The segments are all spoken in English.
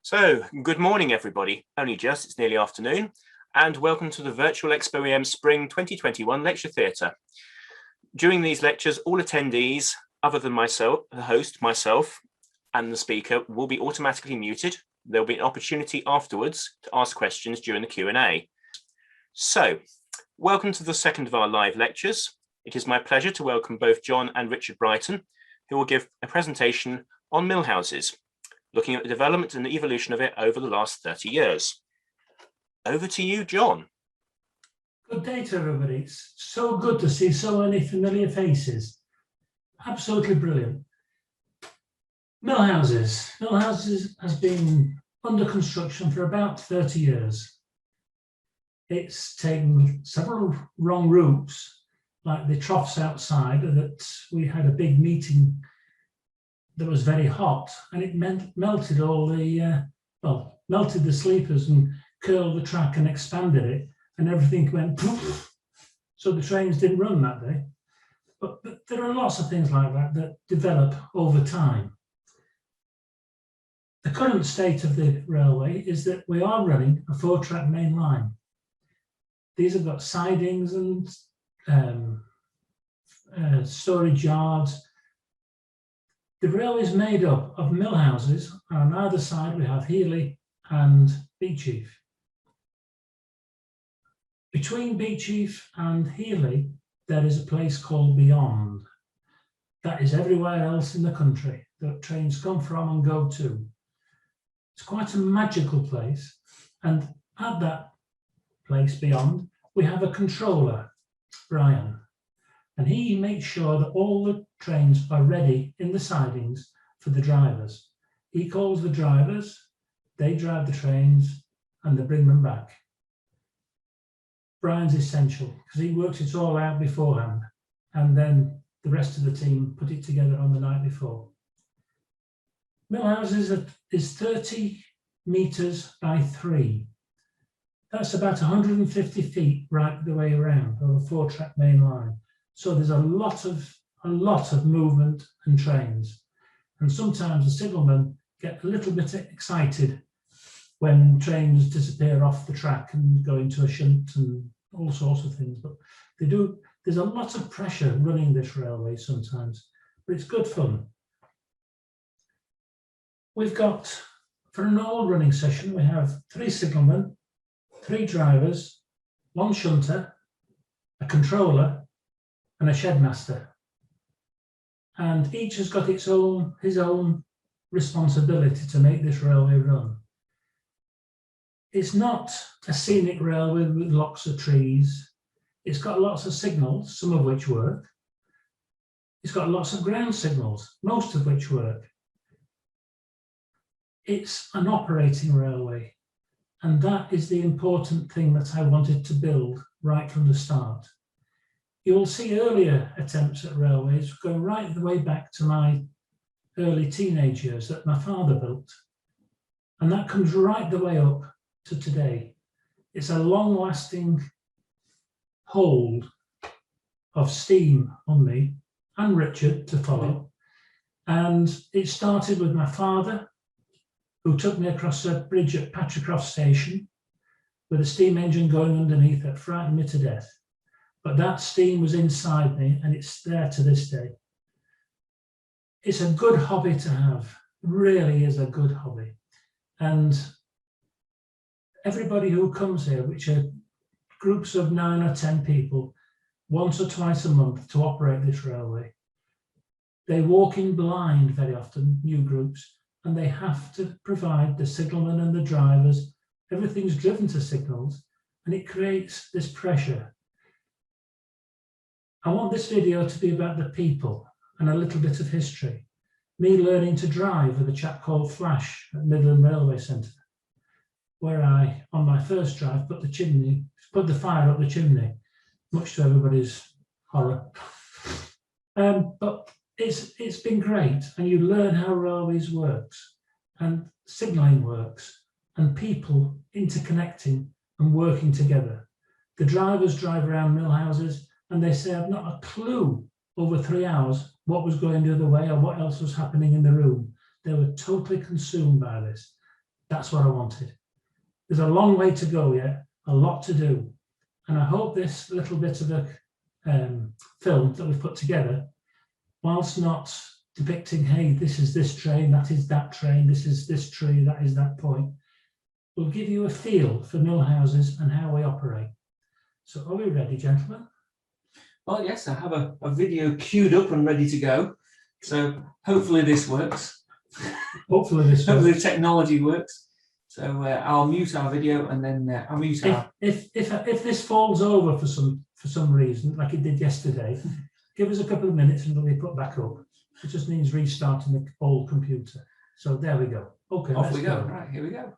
So, good morning, everybody. Only just, it's nearly afternoon, and welcome to the Virtual Expo EM Spring 2021 Lecture Theatre. During these lectures, all attendees, other than myself, the host, myself, and the speaker, will be automatically muted. There'll be an opportunity afterwards to ask questions during the Q&A. So, welcome to the second of our live lectures. It is my pleasure to welcome both John and Richard Brighton, who will give a presentation on Millhouses, looking at the development and the evolution of it over the last 30 years. Over to you, John. Good day to everybody. It's so good to see so many familiar faces. Absolutely brilliant. Millhouses. Millhouses has been under construction for about 30 years. It's taken several wrong routes, like the troughs outside, that we had a big meeting that was very hot, and it melted all the, melted the sleepers and curled the track and expanded it, and everything went poof. So the trains didn't run that day. But there are lots of things like that develop over time. The current state of the railway is that we are running a 4-track main line. These have got sidings and storage yards. The railway is made up of Millhouses, and on either side we have Heeley and Beechief. Between Beechief and Heeley, there is a place called Beyond. That is everywhere else in the country that trains come from and go to. It's quite a magical place, and at that place Beyond, we have a controller, Brian. And he makes sure that all the trains are ready in the sidings for the drivers. He calls the drivers, they drive the trains, and they bring them back. Brian's essential because he works it all out beforehand, and then the rest of the team put it together on the night before. Millhouses is 30 metres by 3. That's about 150 feet right the way around on a 4-track main line. So there's a lot of movement and trains. And sometimes the signalmen get a little bit excited when trains disappear off the track and go into a shunt and all sorts of things. But there's a lot of pressure running this railway sometimes, but it's good fun. We've got, for a normal running session, we have 3 signalmen, 3 drivers, 1 shunter, a controller, and a shedmaster, and each has got his own responsibility to make this railway run. It's not a scenic railway with lots of trees. It's got lots of signals, some of which work. It's got lots of ground signals, most of which work. It's an operating railway, and that is the important thing that I wanted to build right from the start. You will see earlier attempts at railways going right the way back to my early teenage years that my father built. And that comes right the way up to today. It's a long-lasting hold of steam on me and Richard to follow. And it started with my father, who took me across a bridge at Patricroft Station with a steam engine going underneath that frightened me to death. But that steam was inside me, and it's there to this day. It's a good hobby to have, really is a good hobby. And everybody who comes here, which are groups of 9 or 10 people, once or twice a month to operate this railway, they walk in blind very often, new groups, and they have to provide the signalmen and the drivers. Everything's driven to signals, and it creates this pressure. I want this video to be about the people and a little bit of history. Me learning to drive with a chap called Flash at Midland Railway Centre, where I, on my first drive, put the fire up the chimney, much to everybody's horror. But it's been great, and you learn how railways works, and signalling works, and people interconnecting and working together. The drivers drive around Millhouses, and they say, I've not a clue over 3 hours what was going the other way or what else was happening in the room. They were totally consumed by this. That's what I wanted. There's a long way to go yet, a lot to do. And I hope this little bit of a film that we've put together, whilst not depicting, hey, this is this train, that is that train, this is this tree, that is that point, will give you a feel for Millhouses and how we operate. So are we ready, gentlemen? Well, yes, I have a video queued up and ready to go. So hopefully this works. Hopefully this Hopefully works. the technology works. So I'll mute our video and then I'll mute our... If this falls over for some reason, like it did yesterday, give us a couple of minutes and it'll be put back up. It just needs restarting the old computer. So there we go. Okay, Off we go. Right, here we go.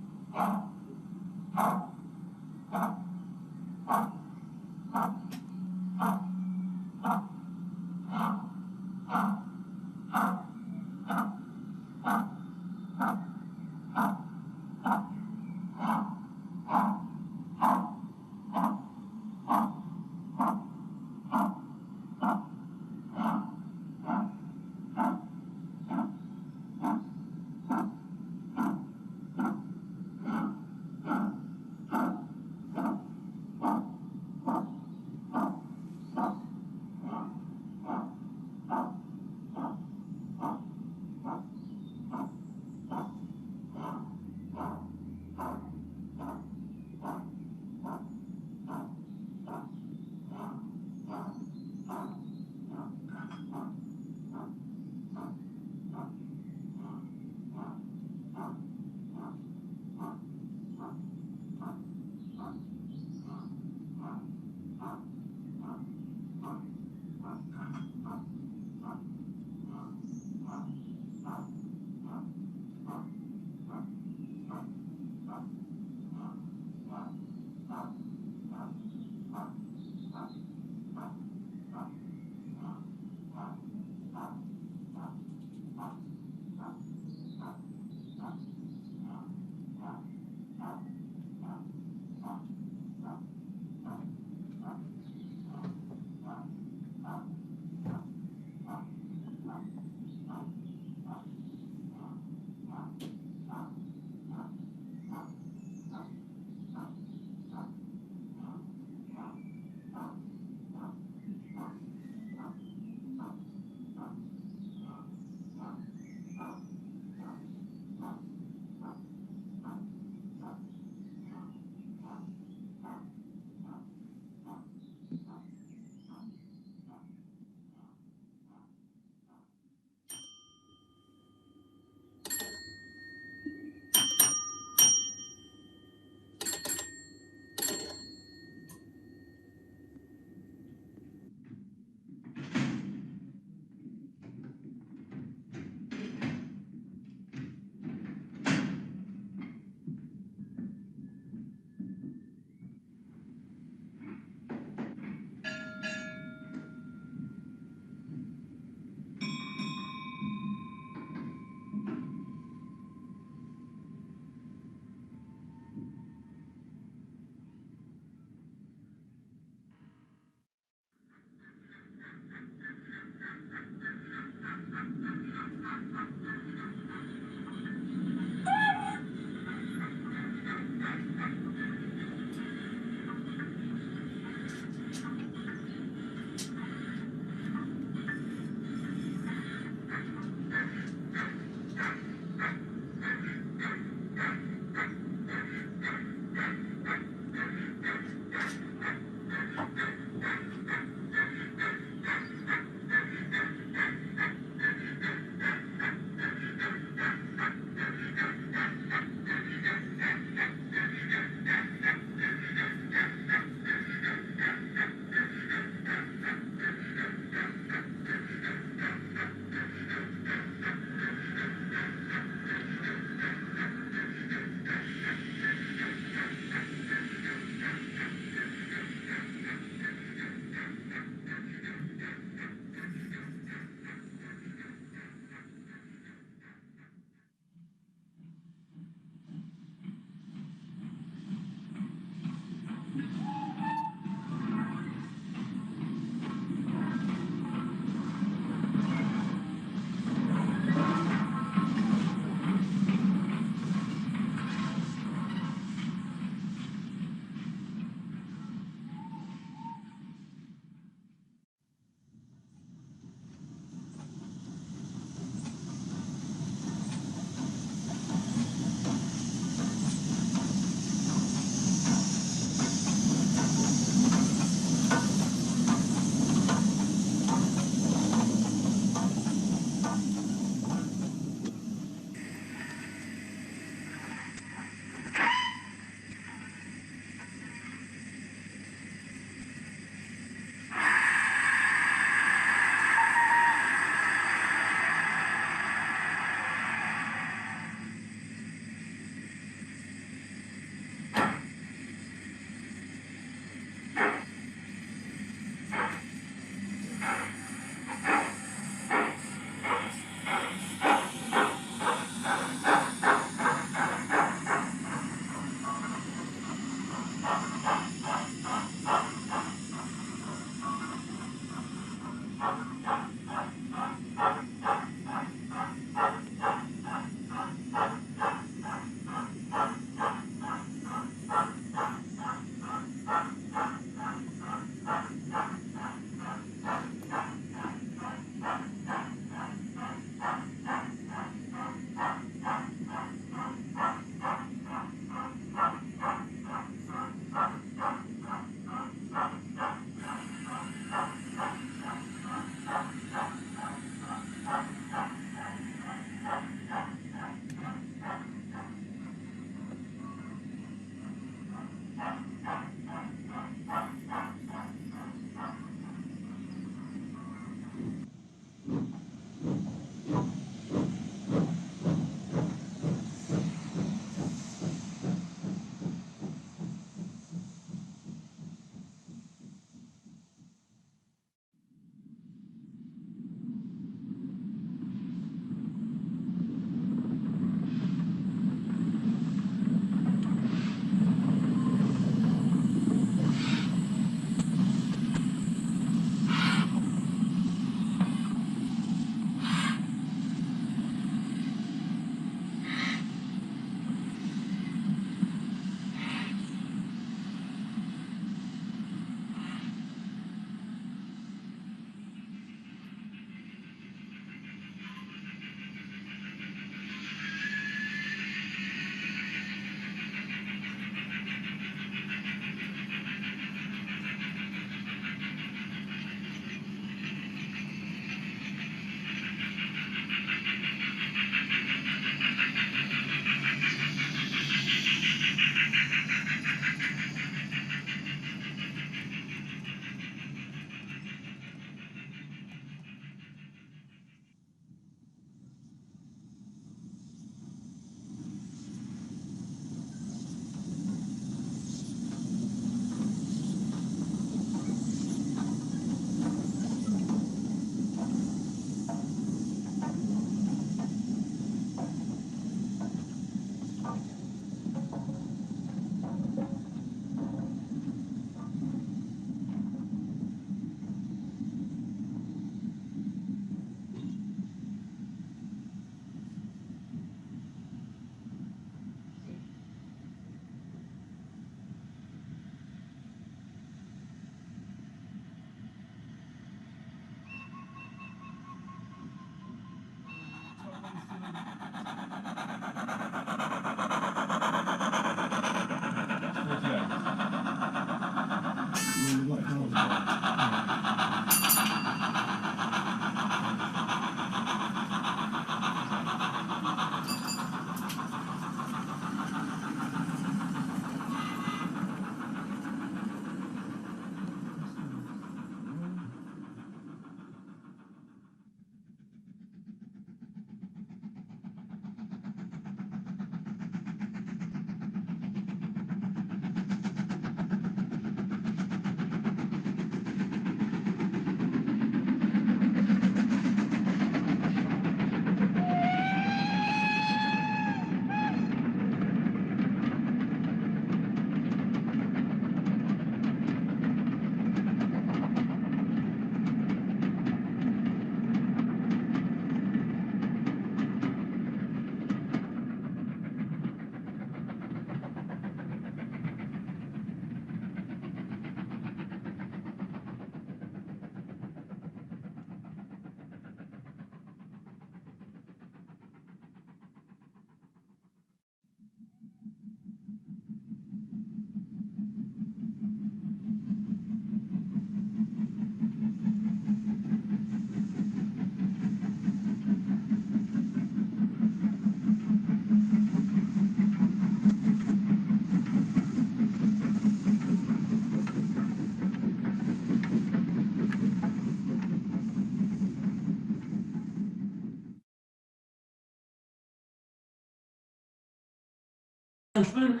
Gentlemen,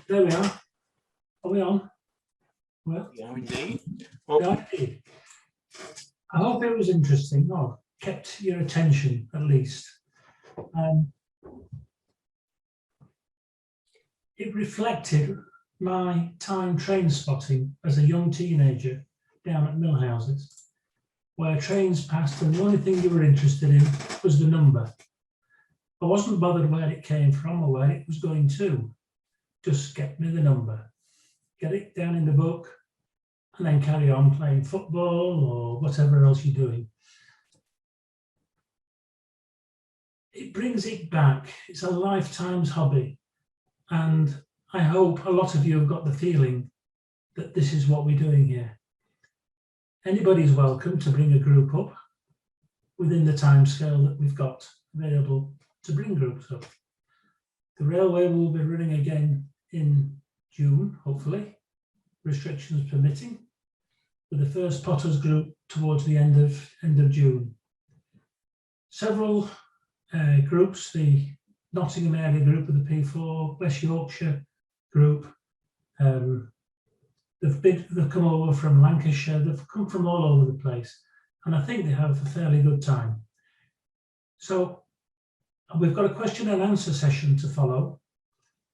there we are. Are we on? Well, Yeah, indeed. we Well, are indeed. I hope it was interesting, or kept your attention at least. It reflected my time train spotting as a young teenager down at Millhouses, where trains passed and the only thing you were interested in was the number. I wasn't bothered where it came from or where it was going to. Just get me the number, get it down in the book, and then carry on playing football or whatever else you're doing. It brings it back. It's a lifetime's hobby. And I hope a lot of you have got the feeling that this is what we're doing here. Anybody's welcome to bring a group up within the timescale that we've got available to bring groups up. The railway will be running again in June, hopefully, restrictions permitting, with the first Potters group towards the end of June. Several groups, the Nottingham area group of the P4, West Yorkshire group, they've come over from Lancashire, they've come from all over the place, and I think they have a fairly good time. So we've got a question and answer session to follow.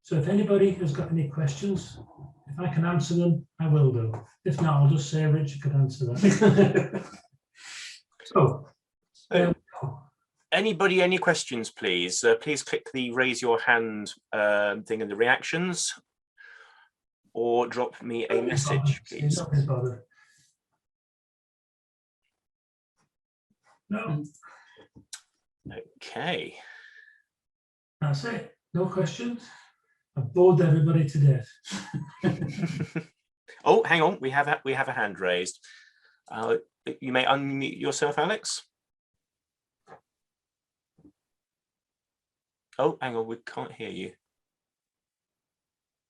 So if anybody has got any questions, if I can answer them, I will do. If not, I'll just say Richard could answer that. So, anybody, any questions, please? Please click the raise your hand thing in the reactions, or drop me a message, please. Don't bother. No. Okay. That's it. No questions. I've bored everybody to death. Oh, hang on. We have a hand raised. You may unmute yourself, Alex. Oh, hang on. We can't hear you.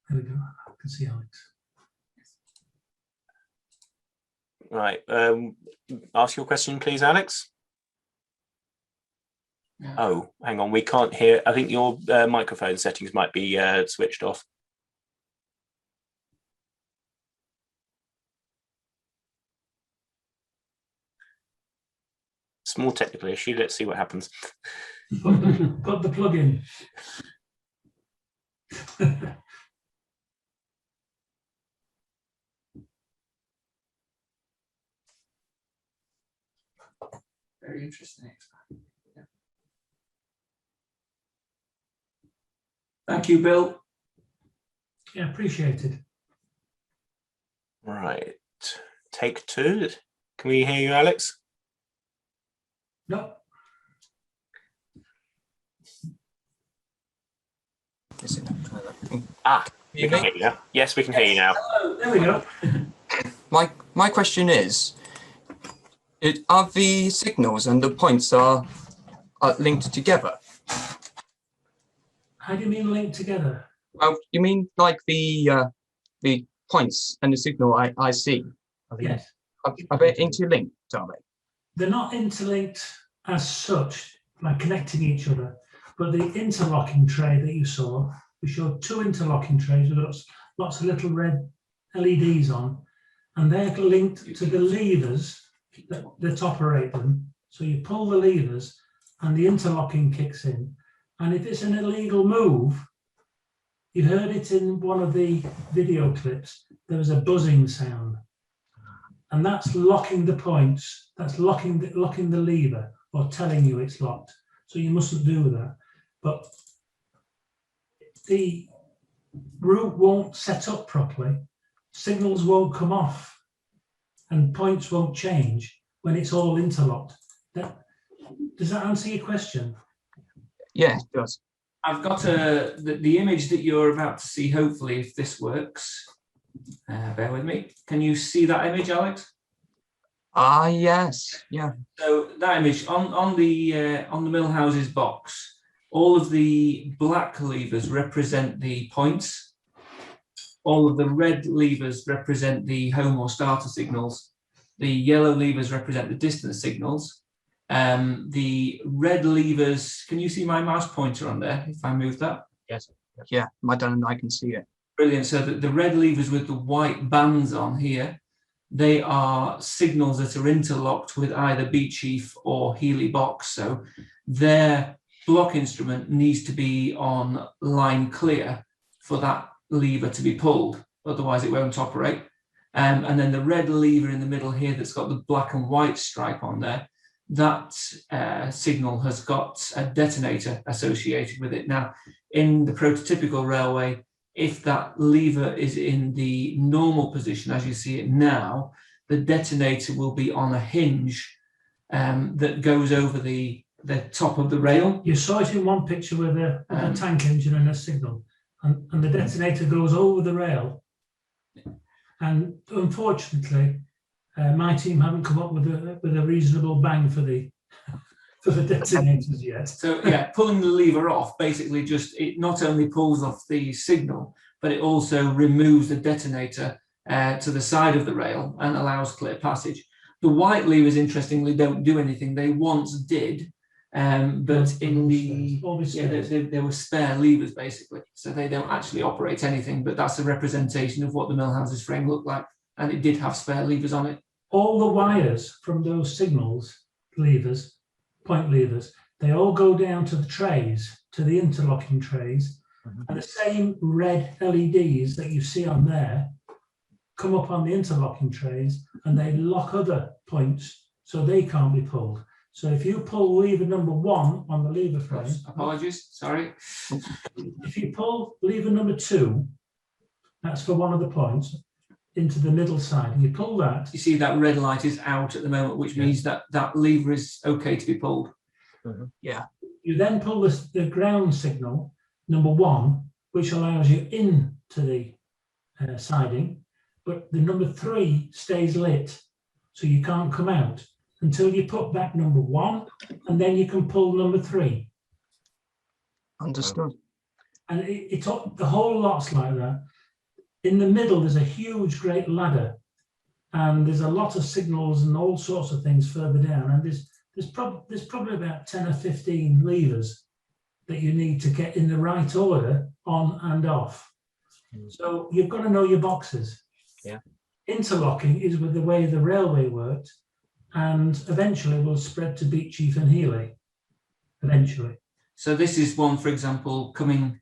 There we go. I can see Alex. Right. Ask your question, please, Alex. Yeah. Oh, hang on. We can't hear. I think your microphone settings might be switched off. Small technical issue. Let's see what happens. Put the plug in. Very interesting. Yeah. Thank you, Bill. Yeah, appreciated. Right. Take two. Can we hear you, Alex? No. We can hear you now. Yes, we can hear you now. Hello, there we go. My question is, are the signals and the points are linked together? How do you mean linked together? Well, you mean like the points and the signal I see? Yes. Are they interlinked, are they? They're not interlinked as such, like connecting each other, but the interlocking tray that you saw, we showed two interlocking trays with lots of little red LEDs on, and they're linked to the levers that operate them. So you pull the levers and the interlocking kicks in. And if it's an illegal move, you heard it in one of the video clips, there was a buzzing sound. And that's locking the points, that's locking the lever or telling you it's locked. So you mustn't do that. But the route won't set up properly, signals won't come off, and points won't change when it's all interlocked. Does that answer your question? Yeah, it does. I've got the image that you're about to see, hopefully, if this works. Bear with me. Can you see that image, Alex? Yes, yeah. So that image on the Millhouses box, all of the black levers represent the points. All of the red levers represent the home or starter signals. The yellow levers represent the distance signals. The red levers, can you see my mouse pointer on there if I move that? Yes. Yeah, my dad and I can see it. Brilliant. So the red levers with the white bands on here, they are signals that are interlocked with either Beechief or Healy box. So their block instrument needs to be on line clear for that lever to be pulled. Otherwise, it won't operate. And then the red lever in the middle here that's got the black and white stripe on there, that signal has got a detonator associated with it. Now, in the prototypical railway, if that lever is in the normal position, as you see it now, the detonator will be on a hinge that goes over the top of the rail. You saw it in one picture with a tank engine and a signal, and the detonator goes over the rail. And unfortunately, my team haven't come up with a reasonable bang for the detonators yet. So yeah, pulling the lever off basically it not only pulls off the signal, but it also removes the detonator to the side of the rail and allows clear passage. The white levers, interestingly, don't do anything. They once did, but in there were spare levers basically, so they don't actually operate anything. But that's a representation of what the Millhouses frame looked like, and it did have spare levers on it. All the wires from those signals levers, point levers, they all go down to the trays, to the interlocking trays, and the same red LEDs that you see on there come up on the interlocking trays, and they lock other points so they can't be pulled. So if you pull lever number 1 on the lever frame, apologies, sorry. If you pull lever number 2, that's for one of the points, into the middle side, and you pull that. You see that red light is out at the moment, which means that lever is okay to be pulled. Yeah. You then pull the ground signal, number 1, which allows you into the siding, but the number 3 stays lit, so you can't come out until you put back number 1, and then you can pull number 3. Understood. And the whole lot's like that. In the middle, there's a huge, great ladder, and there's a lot of signals and all sorts of things further down. And there's probably about 10 or 15 levers that you need to get in the right order, on and off. So you've got to know your boxes. Yeah. Interlocking is with the way the railway worked, and eventually will spread to Beechief and Healy. Eventually. So this is one, for example,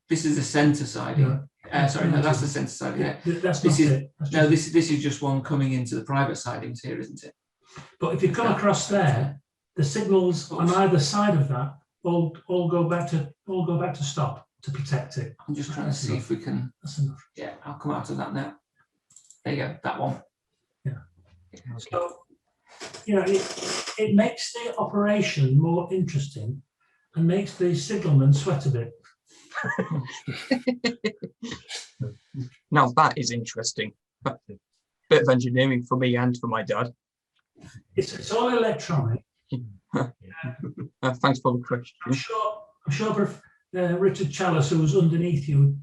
this is the centre siding. Sorry, no, that's the centre siding. Yeah. This is just one coming into the private sidings here, isn't it? But if you come across there, the signals on either side of that all go back to stop to protect it. I'm just trying to see if we can. That's enough. Yeah, I'll come out of that now. There you go, that one. Yeah. So, it makes the operation more interesting and makes the signalman sweat a bit. Now that is interesting. Bit of engineering for me and for my dad. It's all electronic. Thanks for the question. I'm sure Richard Chalice, who was underneath you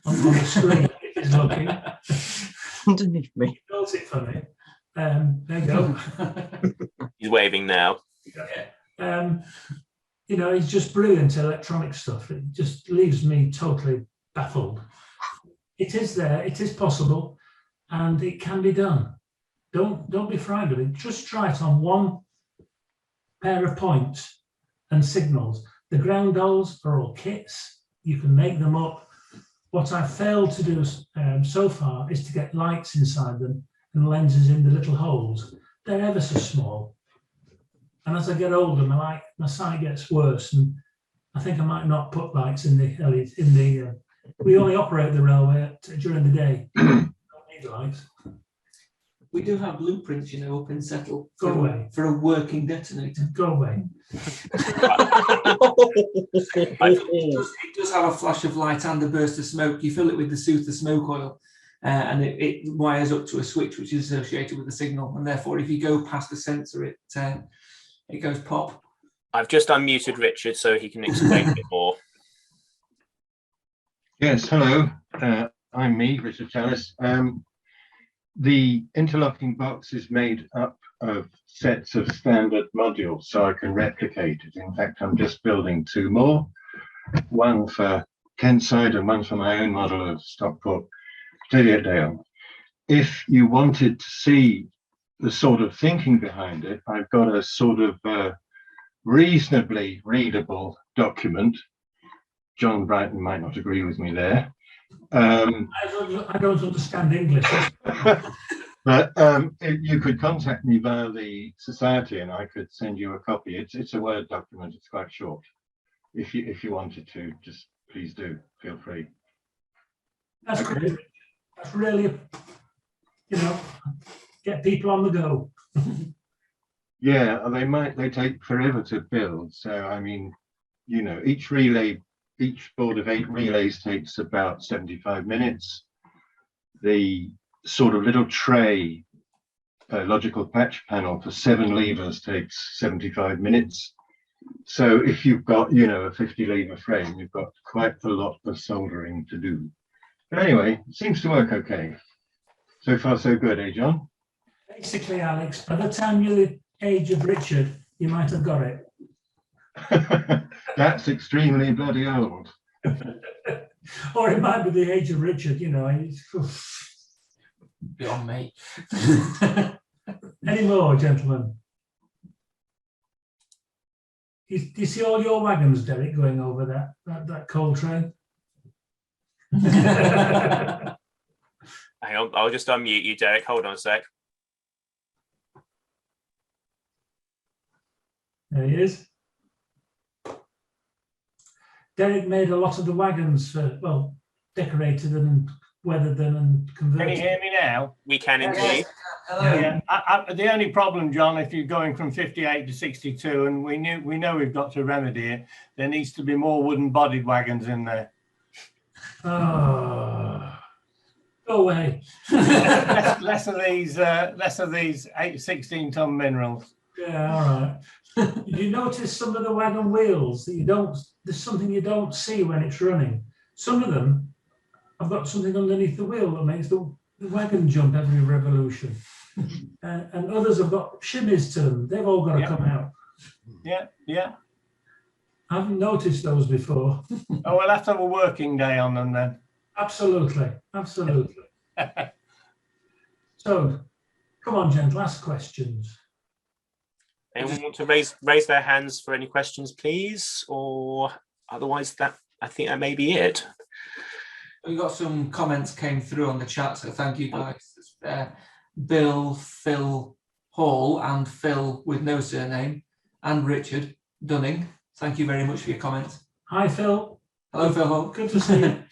on the screen, is looking. Underneath me. He built it for me. There you go. He's waving now. He's just brilliant electronic stuff. It just leaves me totally baffled. It is there, it is possible, and it can be done. Don't be frightened of it. Just try it on one pair of points and signals. The ground dolls are all kits. You can make them up. What I've failed to do so far is to get lights inside them and lenses in the little holes. They're ever so small. And as I get older, my sight gets worse, and I think I might not put lights in the we only operate the railway during the day. We don't need lights. We do have blueprints, up in Settle for a working detonator. Go away. It does have a flash of light and a burst of smoke. You fill it with the Soother smoke oil, and it wires up to a switch which is associated with the signal, and therefore if you go past the sensor, it goes pop. I've just unmuted Richard so he can explain a bit more. Yes, hello. I'm me, Richard Chalice. The interlocking box is made up of sets of standard modules, so I can replicate it. In fact, I'm just building 2 more, one for Kentside and one for my own model of Stockport Dale. If you wanted to see the sort of thinking behind it, I've got a sort of reasonably readable document. John Brighton might not agree with me there. I don't understand English. But you could contact me via the society and I could send you a copy. It's a Word document, it's quite short. If you wanted to, just please do, feel free. That's great. That's really, get people on the go. Yeah, they take forever to build. So I mean, each board of 8 relays takes about 75 minutes. The sort of little tray logical patch panel for 7 levers takes 75 minutes. So if you've got, a 50 lever frame, you've got quite a lot of soldering to do. But anyway, it seems to work okay. So far, so good, eh, John? Basically, Alex, by the time you're the age of Richard, you might have got it. That's extremely bloody old. Or it might be the age of Richard, Beyond me. Any more, gentlemen? Do you see all your wagons, Derek, going over that coal train? Hang on, I'll just unmute you, Derek. Hold on a sec. There he is. Derek made a lot of the wagons, decorated them and weathered them and converted. Can you hear me now? We can indeed. Yes. Hello. Yeah. The only problem, John, if you're going from 58 to 62, and we know we've got to remedy it, there needs to be more wooden-bodied wagons in there. Oh, go away. less of these 16-ton minerals. Yeah, all right. Did you notice some of the wagon wheels that there's something you don't see when it's running? Some of them have got something underneath the wheel that makes the wagon jump every revolution. And others have got shimmies to them. They've all got to come out. Yeah. I haven't noticed those before. Oh, we'll have to have a working day on them then. Absolutely. So, come on, gent, last questions. Anyone want to raise their hands for any questions, please? Or otherwise, I think that may be it. We got some comments came through on the chat, so thank you guys. Bill, Phil Hall, and Phil with no surname, and Richard Dunning. Thank you very much for your comments. Hi, Phil. Hello, Phil Hall. Good to see you.